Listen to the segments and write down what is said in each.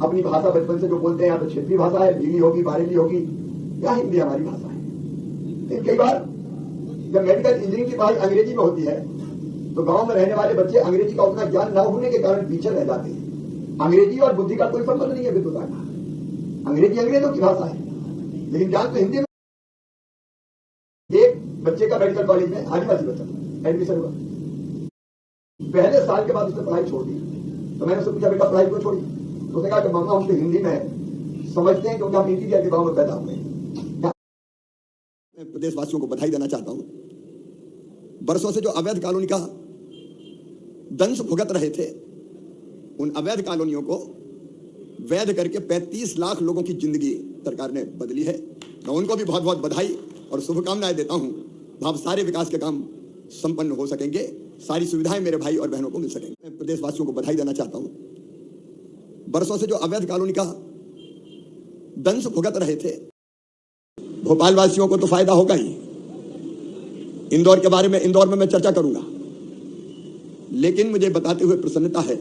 अपनी भाषा बचपन से जो बोलते हैं, या तो क्षेत्रीय भाषा है, भीली होगी, बारेली होगी, या हिंदी हमारी भाषा है। लेकिन कई बार जब मेडिकल इंजीनियरिंग की पढ़ाई अंग्रेजी में होती है तो गांव में रहने वाले बच्चे अंग्रेजी का उतना ज्ञान न होने के कारण पीछे रह जाते हैं। अंग्रेजी और बुद्धि का कोई संबंध नहीं है विद्वता का। अंग्रेजी अंग्रेजों की भाषा है, लेकिन ज्ञान तो हिंदी में। एक बच्चे का मेडिकल कॉलेज में आदिवासी बच्चा एडमिशन हुआ, पहले साल के बाद उसने पढ़ाई छोड़ दी। तो मैंने उससे पूछा, बेटा पढ़ाई क्यों छोड़ी? तो उसने कहा कि मामा हम तो हिंदी में समझते हैं क्योंकि हम इंटीरियर के गांव में पैदा हुए। मैं प्रदेशवासियों को बधाई देना चाहता हूं। बरसों से जो अवैध कॉलोनी का दंश भुगत रहे थे, उन अवैध कॉलोनियों को वैध करके 35 लाख लोगों की जिंदगी सरकार ने बदली है। मैं उनको भी बहुत बहुत बधाई और शुभकामनाएं देता हूं। वहां सारे विकास के काम संपन्न हो सकेंगे, सारी सुविधाएं मेरे भाई और बहनों को मिल सकेंगे। मैं प्रदेशवासियों को बधाई देना चाहता हूं। बरसों से जो अवैध कॉलोनी का दंश भुगत रहे थे, भोपाल वासियों को तो फायदा होगा ही। इंदौर के बारे में इंदौर में मैं चर्चा करूंगा, लेकिन मुझे बताते हुए प्रसन्नता है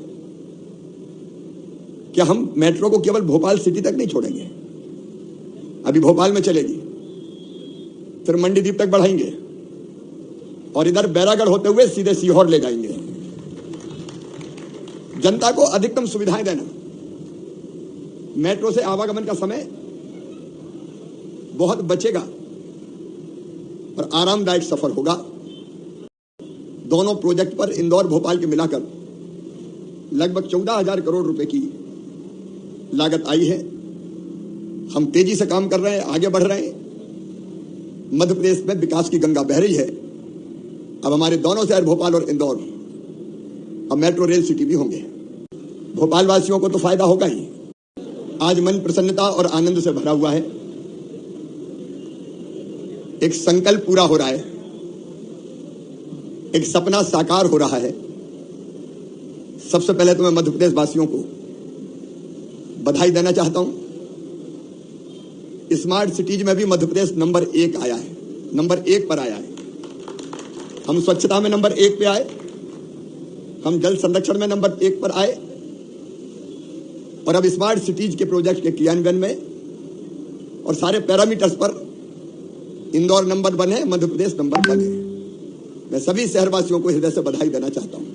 कि हम मेट्रो को केवल भोपाल सिटी तक नहीं छोड़ेंगे। अभी भोपाल में चलेगी, फिर मंडीदीप तक बढ़ाएंगे और इधर बैरागढ़ होते हुए सीधे सीहोर ले जाएंगे। जनता को अधिकतम सुविधाएं देना। मेट्रो से आवागमन का समय बहुत बचेगा और आरामदायक सफर होगा। दोनों प्रोजेक्ट पर इंदौर भोपाल के मिलाकर लगभग 14,000 करोड़ रुपए की लागत आई है। हम तेजी से काम कर रहे हैं, आगे बढ़ रहे हैं। मध्य प्रदेश में विकास की गंगा बह रही है। अब हमारे दोनों शहर भोपाल और इंदौर अब मेट्रो रेल सिटी भी होंगे। भोपाल वासियों को तो फायदा होगा ही। आज मन प्रसन्नता और आनंद से भरा हुआ है। एक संकल्प पूरा हो रहा है, एक सपना साकार हो रहा है। सबसे पहले तो मैं मध्य प्रदेश वासियों को बधाई देना चाहता हूं। स्मार्ट सिटीज में भी मध्य प्रदेश नंबर 1 आया है, नंबर 1 पर आया है। हम स्वच्छता में नंबर 1 पे आए, हम जल संरक्षण में नंबर 1 पर आए और अब स्मार्ट सिटीज के प्रोजेक्ट के क्रियान्वयन में और सारे पैरामीटर्स पर इंदौर नंबर 1 है, मध्य प्रदेश नंबर 1 है। मैं सभी शहरवासियों को हृदय से बधाई देना चाहता हूं।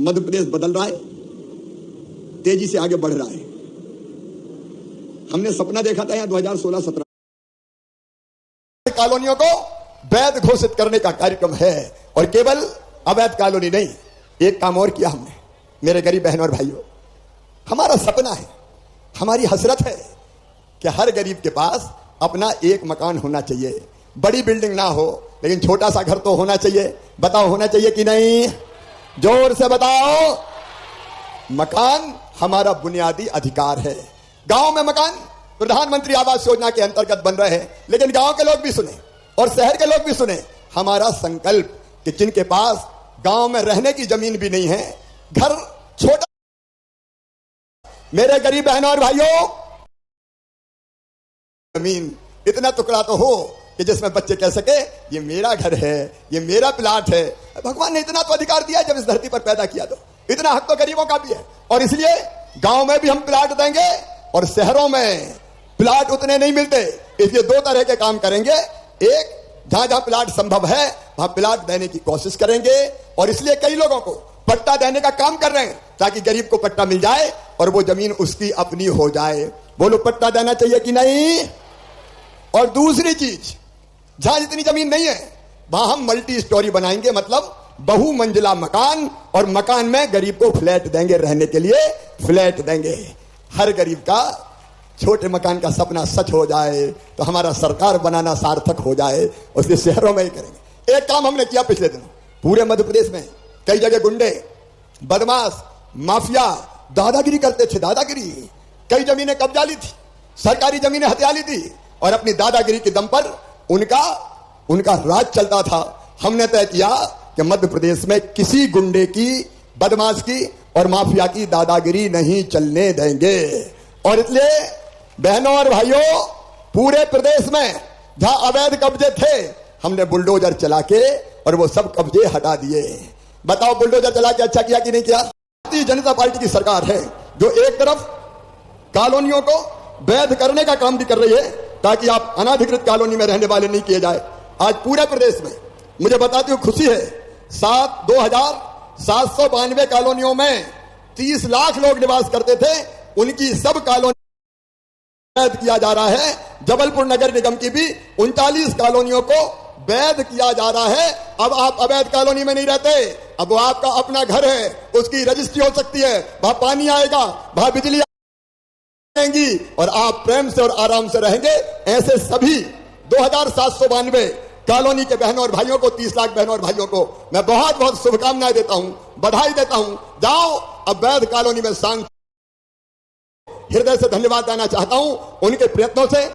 मध्य प्रदेश बदल रहा है, तेजी से आगे बढ़ रहा है। हमने सपना देखा था यहां 2016-17 कॉलोनियों को वैध घोषित करने का कार्यक्रम है और केवल अवैध कॉलोनी नहीं, एक काम और किया हमने। मेरे गरीब बहनों और भाइयों, हमारा सपना है, हमारी हसरत है कि हर गरीब के पास अपना एक मकान होना चाहिए। बड़ी बिल्डिंग ना हो, लेकिन छोटा सा घर तो होना चाहिए। बताओ, होना चाहिए कि नहीं? जोर से बताओ। मकान हमारा बुनियादी अधिकार है। गांव में मकान प्रधानमंत्री आवास योजना के अंतर्गत बन रहे हैं, लेकिन गांव के लोग भी सुने और शहर के लोग भी सुने हमारा संकल्प कि जिनके पास गांव में रहने की जमीन भी नहीं है, घर छोटा। मेरे गरीब बहनों और भाइयों, जमीन इतना टुकड़ा तो हो कि जिसमें बच्चे कह सके ये मेरा घर है, ये मेरा प्लाट है। भगवान ने इतना तो अधिकार दिया जब इस धरती पर पैदा किया, तो इतना हक तो गरीबों का भी है। और इसलिए गांव में भी हम प्लाट देंगे और शहरों में प्लाट उतने नहीं मिलते, इसलिए 2 तरह के काम करेंगे। एक, जहां जहां प्लाट संभव है वहां प्लाट देने की कोशिश करेंगे और इसलिए कई लोगों को पट्टा देने का काम कर रहे हैं ताकि गरीब को पट्टा मिल जाए और वो जमीन उसकी अपनी हो जाए। बोलो, पट्टा देना चाहिए कि नहीं? और दूसरी चीज, जहां जितनी जमीन नहीं है वहां हम मल्टी स्टोरी बनाएंगे, मतलब बहुमंजिला मकान, और मकान में गरीब को फ्लैट देंगे, रहने के लिए फ्लैट देंगे। हर गरीब का छोटे मकान का सपना सच हो जाए तो हमारा सरकार बनाना सार्थक हो जाए। उसके शहरों में ही करेंगे। एक काम हमने किया पिछले दिनों, पूरे मध्य प्रदेश में कई जगह गुंडे, बदमाश, माफिया दादागिरी करते थे। दादागिरी, कई जमीनें कब्जा ली थी, सरकारी जमीनें हथिया ली थी और अपनी दादागिरी के दम पर उनका राज चलता था। हमने तय किया कि मध्य प्रदेश में किसी गुंडे की, बदमाश की और माफिया की दादागिरी नहीं चलने देंगे। और इसलिए बहनों और भाइयों, पूरे प्रदेश में जहां अवैध कब्जे थे हमने बुलडोजर चला के और वो सब कब्जे हटा दिए। बताओ, बुलडोजर चला के अच्छा किया कि नहीं किया? भारतीय जनता पार्टी की सरकार है, जो एक तरफ कॉलोनियों को वैध करने का काम भी कर रही है ताकि आप अनाधिकृत कॉलोनी में रहने वाले नहीं किए जाए। आज पूरे प्रदेश में मुझे बताती हूँ खुशी है, 2,792 कॉलोनियों में 30 लाख लोग निवास करते थे, उनकी सब कॉलोनी वैध किया जा रहा है। जबलपुर नगर निगम की भी 39 कॉलोनियों को वैध किया जा रहा है। अब आप अवैध कॉलोनी में नहीं रहते, अब वो आपका अपना घर है, उसकी रजिस्ट्री हो सकती है, वहां पानी आएगा, वहां बिजली आएगी और आप प्रेम से और आराम से रहेंगे। ऐसे सभी 2,792 कॉलोनी के बहनों और भाइयों को, 30 लाख बहनों और भाइयों को मैं बहुत बहुत शुभकामनाएं देता हूं, बधाई देता हूं। जाओ अब वैध कॉलोनी में शांति। हृदय से धन्यवाद देना चाहता हूं उनके प्रयत्नों से।